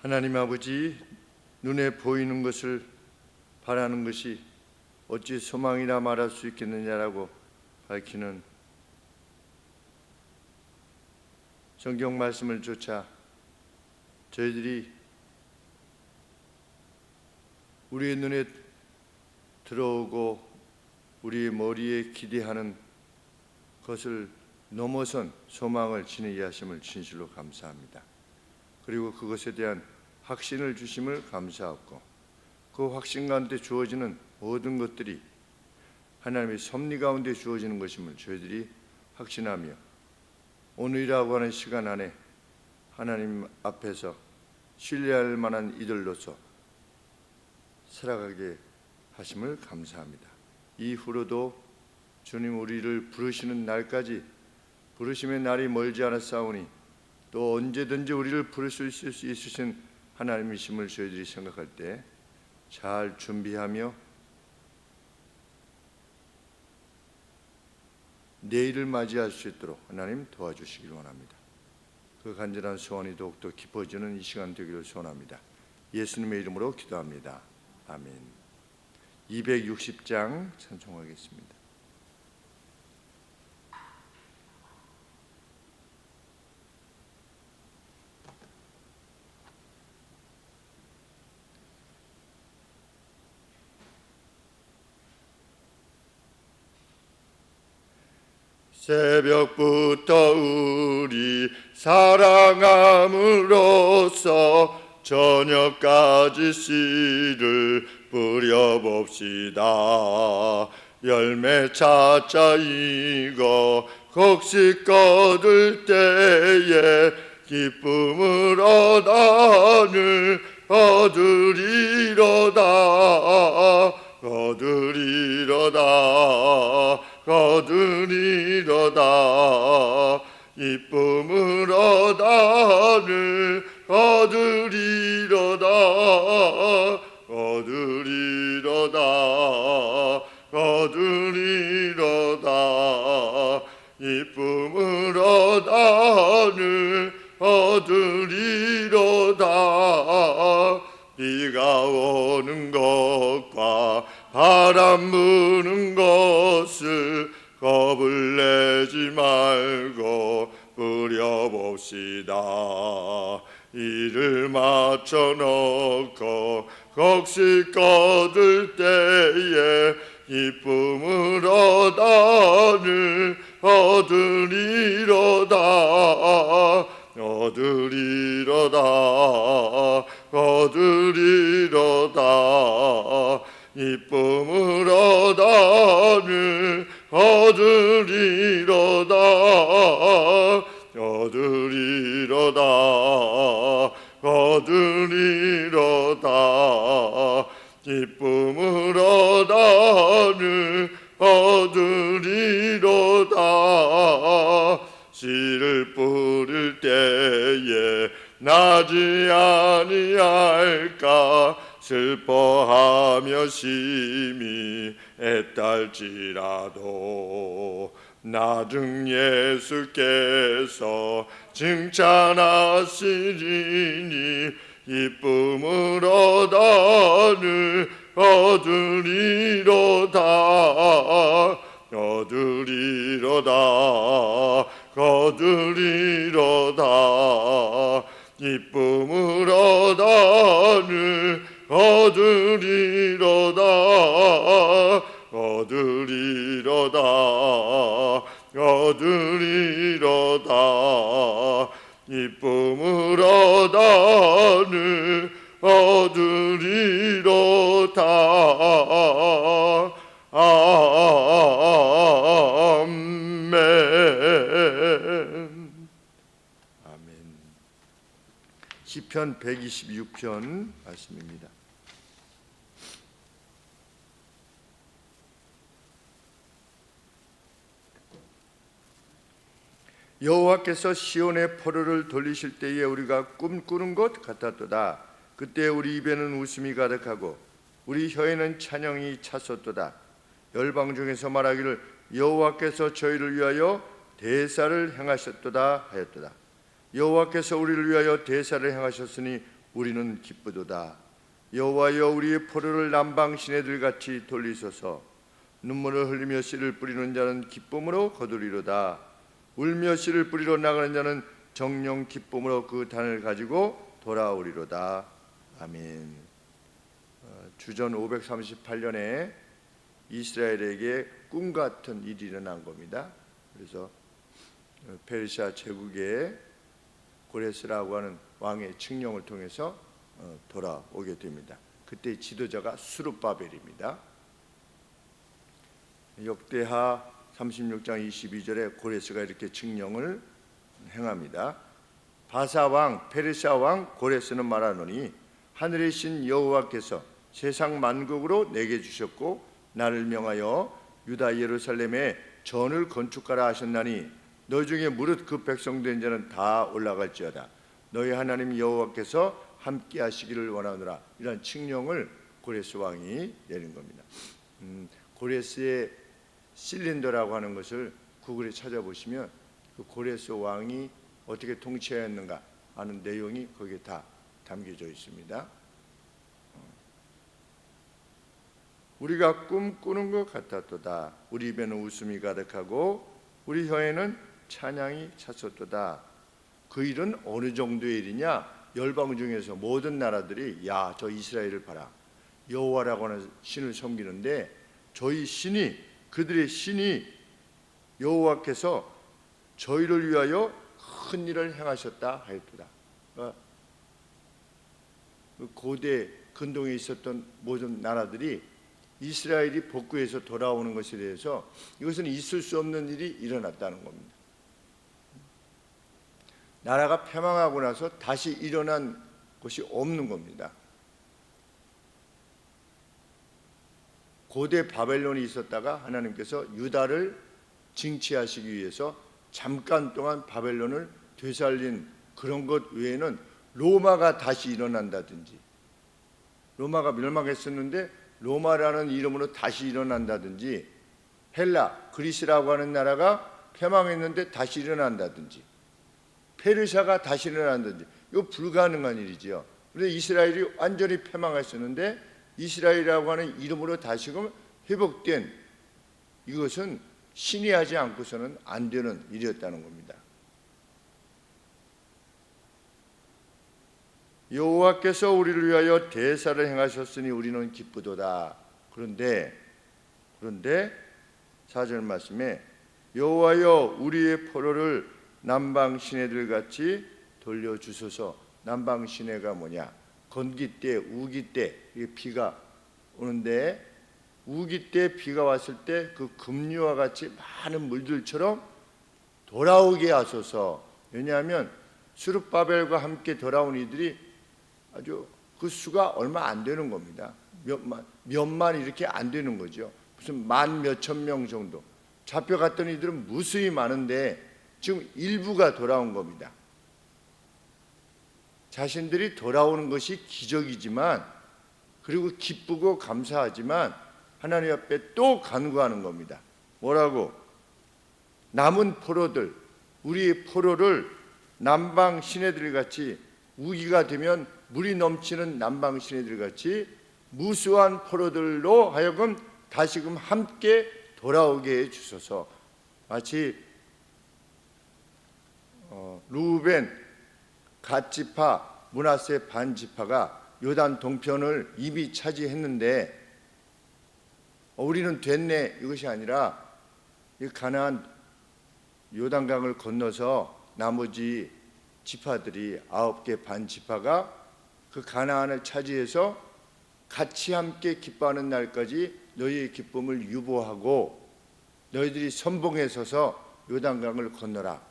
하나님 아버지, 눈에 보이는 것을 바라는 것이 어찌 소망이라 말할 수 있겠느냐라고 밝히는 성경 말씀을 쫓아 저희들이 우리의 눈에 들어오고 우리의 머리에 기대하는 것을 넘어선 소망을 지니게 하심을 진실로 감사합니다. 그리고 그것에 대한 확신을 주심을 감사하고, 그 확신 가운데 주어지는 모든 것들이 하나님의 섭리 가운데 주어지는 것임을 저희들이 확신하며 오늘이라고 하는 시간 안에 하나님 앞에서 신뢰할 만한 이들로서 살아가게 하심을 감사합니다. 이후로도 주님 우리를 부르시는 날까지 부르심의 날이 멀지 않았사오니 또 언제든지 우리를 부를 수 있으신 하나님이심을 저희들이 생각할 때 잘 준비하며 내일을 맞이할 수 있도록 하나님 도와주시길 원합니다. 그 간절한 소원이 더욱더 깊어지는 이 시간 되기를 소원합니다. 예수님의 이름으로 기도합니다. 아멘. 260장 찬송하겠습니다. 새벽부터 우리 사랑함으로써 저녁까지 씨를 뿌려봅시다. 열매 차차 익어 곡식 거둘 때에 기쁨을 얻으리로다. 거두리로다. 기쁨을 얻으리로다. 기쁨을 얻으리로다. 비가 오는 것과 바람 부는 것을 겁을 내지 말고 뿌려봅시다. 이를 맞춰놓고 곡식 거둘 때에 기쁨을 얻으리로다. 기쁨을 얻으리로다. 기쁨을 얻으리로다. 씨를 뿌릴 때에 나지 아니할까 슬퍼하며 심히 애딸지라도 나중 예수께서 칭찬하시리니 기쁨을 얻으리로다. 기쁨을 얻으리로다. 기쁨을 얻으리로다. 아멘. 아멘. 시편 126편 말씀입니다. 여호와께서 시온의 포로를 돌리실 때에 우리가 꿈꾸는 것 같았도다. 그때 우리 입에는 웃음이 가득하고 우리 혀에는 찬양이 찼었도다. 열방 중에서 말하기를 여호와께서 저희를 위하여 대사를 행하셨도다 하였도다. 여호와께서 우리를 위하여 대사를 행하셨으니 우리는 기쁘도다. 여호와여 우리의 포로를 남방 시내들 같이 돌리소서. 눈물을 흘리며 씨를 뿌리는 자는 기쁨으로 거두리로다. 울며 씨를 뿌리러 나가는 자는 정령 기쁨으로 그 단을 가지고 돌아오리로다. 아멘. 주전 538년에 이스라엘에게 꿈 같은 일이 일어난 겁니다. 그래서 페르시아 제국의 고레스라고 하는 왕의 칙령을 통해서 돌아오게 됩니다. 그때 지도자가 수룹바벨입니다. 역대하 36장 22절에 고레스가 이렇게 칙령을 행합니다. 바사왕 페르시아 왕 고레스는 말하노니 하늘의 신 여호와께서 세상 만국으로 내게 주셨고 나를 명하여 유다 예루살렘에 전을 건축하라 하셨나니 너 중에 무릇 그 백성 된 자는 다 올라갈지어다. 너희 하나님 여호와께서 함께 하시기를 원하노라. 이런 칙령을 고레스 왕이 내린 겁니다. 고레스의 실린더라고 하는 것을 구글에 찾아보시면 그 고레스 왕이 어떻게 통치하였는가 하는 내용이 거기에 다 담겨져 있습니다. 우리가 꿈꾸는 것 같았도다. 우리 입에는 웃음이 가득하고 우리 혀에는 찬양이 찼었도다. 그 일은 어느 정도의 일이냐? 열방 중에서 모든 나라들이 야, 저 이스라엘을 봐라. 여호와라고 하는 신을 섬기는데 저희 신이, 그들의 신이 여호와께서 저희를 위하여 큰 일을 행하셨다 하였도다. 고대 근동에 있었던 모든 나라들이 이스라엘이 복구해서 돌아오는 것에 대해서 이것은 있을 수 없는 일이 일어났다는 겁니다. 나라가 패망하고 나서 다시 일어난 것이 없는 겁니다. 고대 바벨론이 있었다가 하나님께서 유다를 징치하시기 위해서 잠깐 동안 바벨론을 되살린 그런 것 외에는 로마가 다시 일어난다든지, 로마가 멸망했었는데 로마라는 이름으로 다시 일어난다든지, 헬라, 그리스라고 하는 나라가 패망했는데 다시 일어난다든지, 페르시아가 다시 일어난다든지, 이거 불가능한 일이지요. 그런데 이스라엘이 완전히 패망했었는데 이스라엘이라고 하는 이름으로 다시금 회복된, 이것은 신이 하지 않고서는 안 되는 일이었다는 겁니다. 여호와께서 우리를 위하여 대사를 행하셨으니 우리는 기쁘도다. 그런데 4절 말씀에 여호와여 우리의 포로를 남방 시내들 같이 돌려주소서. 남방 시내가 뭐냐? 건기 때, 우기 때 비가 오는데, 우기 때 비가 왔을 때 그 급류와 같이 많은 물들처럼 돌아오게 하소서. 왜냐하면 스룹바벨과 함께 돌아온 이들이 아주 그 수가 얼마 안 되는 겁니다. 몇만 이렇게 안 되는 거죠. 무슨 만 몇천 명 정도 잡혀갔던 이들은 무수히 많은데 지금 일부가 돌아온 겁니다. 자신들이 돌아오는 것이 기적이지만, 그리고 기쁘고 감사하지만 하나님 앞에 또 간구하는 겁니다. 뭐라고? 남은 포로들, 우리의 포로를 남방 시내들 같이, 우기가 되면 물이 넘치는 남방 시내들 같이 무수한 포로들로 하여금 다시금 함께 돌아오게 해 주소서. 마치 루벤, 갓지파, 므낫세 반지파가 요단 동편을 이미 차지했는데 우리는 됐네, 이것이 아니라 이 가나안 요단강을 건너서 나머지 지파들이 9개 반지파가 그 가나안을 차지해서 같이 함께 기뻐하는 날까지 너희의 기쁨을 유보하고 너희들이 선봉에 서서 요단강을 건너라,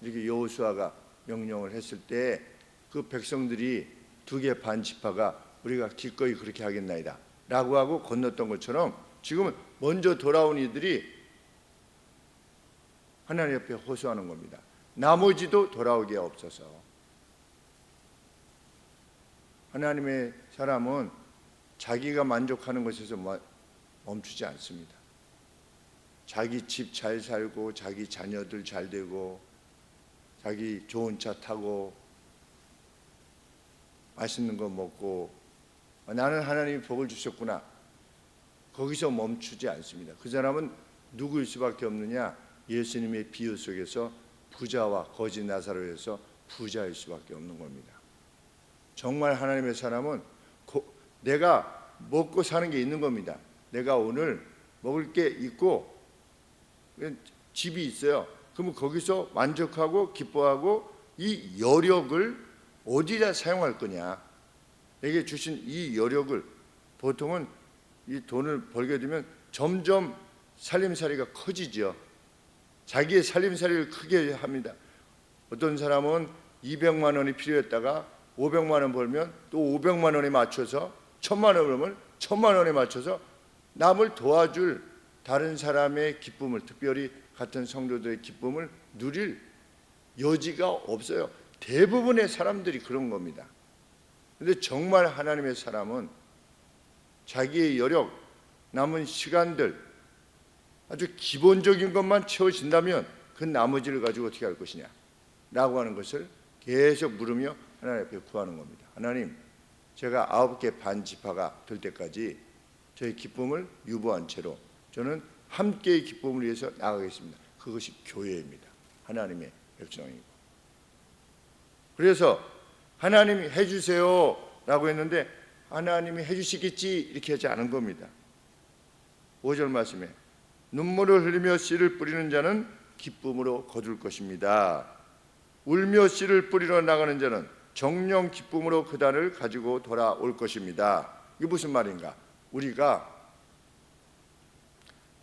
이렇게 여호수아가 명령을 했을 때 그 백성들이 2개 반지파가 우리가 기꺼이 그렇게 하겠나이다 라고 하고 건넜던 것처럼 지금은 먼저 돌아온 이들이 하나님 앞에 호소하는 겁니다. 나머지도 돌아오게 없어서. 하나님의 사람은 자기가 만족하는 것에서 멈추지 않습니다. 자기 집 잘 살고, 자기 자녀들 잘 되고, 자기 좋은 차 타고, 맛있는 거 먹고 나는 하나님이 복을 주셨구나, 거기서 멈추지 않습니다. 그 사람은 누구일 수밖에 없느냐? 예수님의 비유 속에서 부자와 거지 나사로에서 부자일 수밖에 없는 겁니다. 정말 하나님의 사람은 내가 먹고 사는 게 있는 겁니다. 내가 오늘 먹을 게 있고 집이 있어요. 그러면 거기서 만족하고 기뻐하고 이 여력을 어디다 사용할 거냐? 내게 주신 이 여력을, 보통은 이 돈을 벌게 되면 점점 살림살이가 커지죠. 자기의 살림살이를 크게 합니다. 어떤 사람은 200만 원이 필요했다가 500만 원 벌면 또 500만 원에 맞춰서 1000만 원 벌면 1000만 원에 맞춰서 남을 도와줄 다른 사람의 기쁨을, 특별히 같은 성도들의 기쁨을 누릴 여지가 없어요. 대부분의 사람들이 그런 겁니다. 그런데 정말 하나님의 사람은 자기의 여력, 남은 시간들 아주 기본적인 것만 채워진다면 그 나머지를 가지고 어떻게 할 것이냐 라고 하는 것을 계속 물으며 하나님 앞에 구하는 겁니다. 하나님, 제가 9개 반 지파가 될 때까지 저의 기쁨을 유보한 채로 저는 함께의 기쁨을 위해서 나가겠습니다. 그것이 교회입니다. 하나님의 백성이고. 그래서 하나님이 해주세요 라고 했는데 하나님이 해주시겠지 이렇게 하지 않은 겁니다. 5절 말씀에 눈물을 흘리며 씨를 뿌리는 자는 기쁨으로 거둘 것입니다. 울며 씨를 뿌리러 나가는 자는 정령 기쁨으로 그 단을 가지고 돌아올 것입니다. 이게 무슨 말인가? 우리가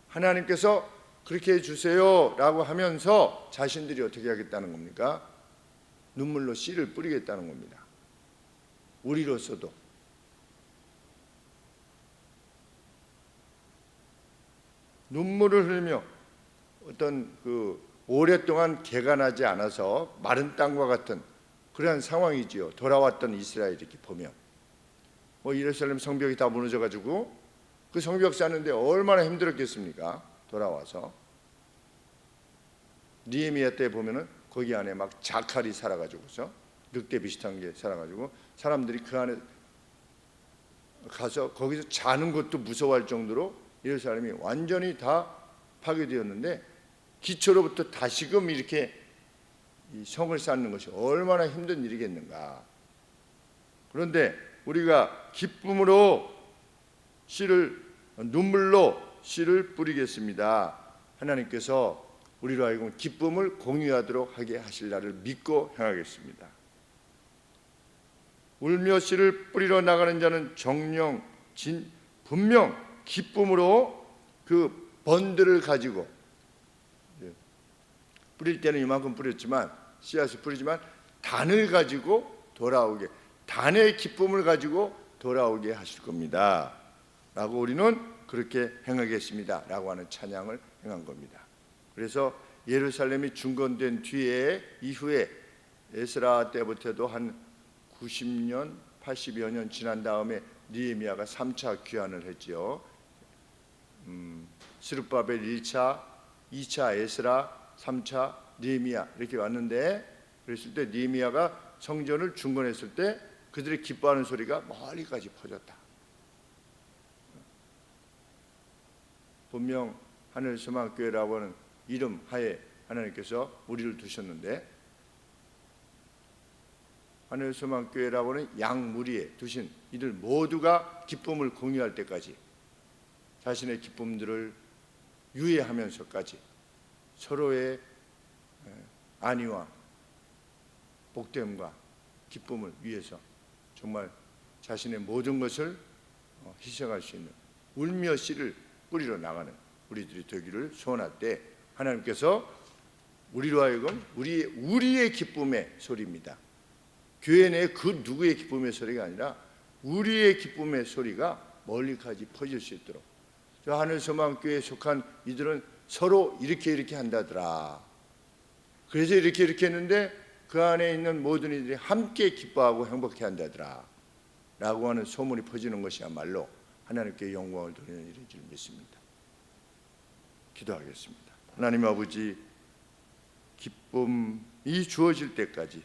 하나님께서 그렇게 해주세요 라고 하면서 자신들이 어떻게 하겠다는 겁니까? 눈물로 씨를 뿌리겠다는 겁니다. 우리로서도 눈물을 흘리며 어떤 오랫동안 개가 나지 않아서 마른 땅과 같은 그러한 상황이지요. 돌아왔던 이스라엘 이렇게 보면 예루살렘 성벽이 다 무너져가지고 그 성벽 쌓는데 얼마나 힘들었겠습니까? 돌아와서 느헤미야 때 보면은 거기 안에 막 자칼이 살아가지고서 늑대 비슷한 게 살아가지고 사람들이 그 안에 가서 거기서 자는 것도 무서워할 정도로 예루살렘이 완전히 다 파괴되었는데 기초로부터 다시금 이렇게 이 성을 쌓는 것이 얼마나 힘든 일이겠는가. 그런데 우리가 기쁨으로 눈물로 씨를 뿌리겠습니다. 하나님께서 우리로 하여금 기쁨을 공유하도록 하게 하실 날을 믿고 행하겠습니다. 울며 씨를 뿌리러 나가는 자는 정령 분명 기쁨으로 그 번들을 가지고, 뿌릴 때는 이만큼 뿌렸지만 씨앗을 뿌리지만 단을 가지고 돌아오게, 단의 기쁨을 가지고 돌아오게 하실 겁니다 라고 우리는 그렇게 행하겠습니다 라고 하는 찬양을 행한 겁니다. 그래서 예루살렘이 중건된 뒤에 이후에 에스라 때부터도 한 90년 80여 년 지난 다음에 느헤미야가 3차 귀환을 했지요. 스룹바벨 1차, 2차 에스라, 3차 느헤미야 이렇게 왔는데, 그랬을 때 느헤미야가 성전을 중건했을 때 그들의 기뻐하는 소리가 멀리까지 퍼졌다. 분명 하늘소망교회라고 하는 이름 하에 하나님께서 우리를 두셨는데, 하늘소망교회라고 하는 양무리에 두신 이들 모두가 기쁨을 공유할 때까지 자신의 기쁨들을 유예하면서까지 서로의 안위와 복됨과 기쁨을 위해서 정말 자신의 모든 것을 희생할 수 있는 울며 씨를 뿌리러 나가는 우리들이 되기를 소원할 때 하나님께서 우리로 하여금 우리의 기쁨의 소리입니다. 교회 내에 그 누구의 기쁨의 소리가 아니라 우리의 기쁨의 소리가 멀리까지 퍼질 수 있도록, 저 하늘소망교회에 속한 이들은 서로 이렇게 한다더라, 그래서 이렇게 했는데 그 안에 있는 모든 이들이 함께 기뻐하고 행복해 한다더라 라고 하는 소문이 퍼지는 것이야말로 하나님께 영광을 돌리는 일인 줄 믿습니다. 기도하겠습니다. 하나님 아버지, 기쁨이 주어질 때까지,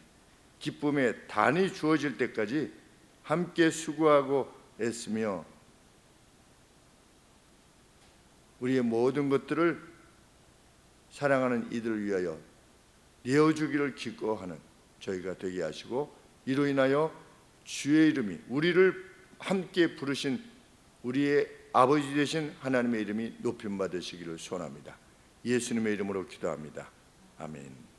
기쁨의 단이 주어질 때까지 함께 수고하고 애쓰며 우리의 모든 것들을 사랑하는 이들을 위하여 내어주기를 기꺼워하는 저희가 되게 하시고, 이로 인하여 주의 이름이, 우리를 함께 부르신 우리의 아버지 되신 하나님의 이름이 높임 받으시기를 소원합니다. 예수님의 이름으로 기도합니다. 아멘.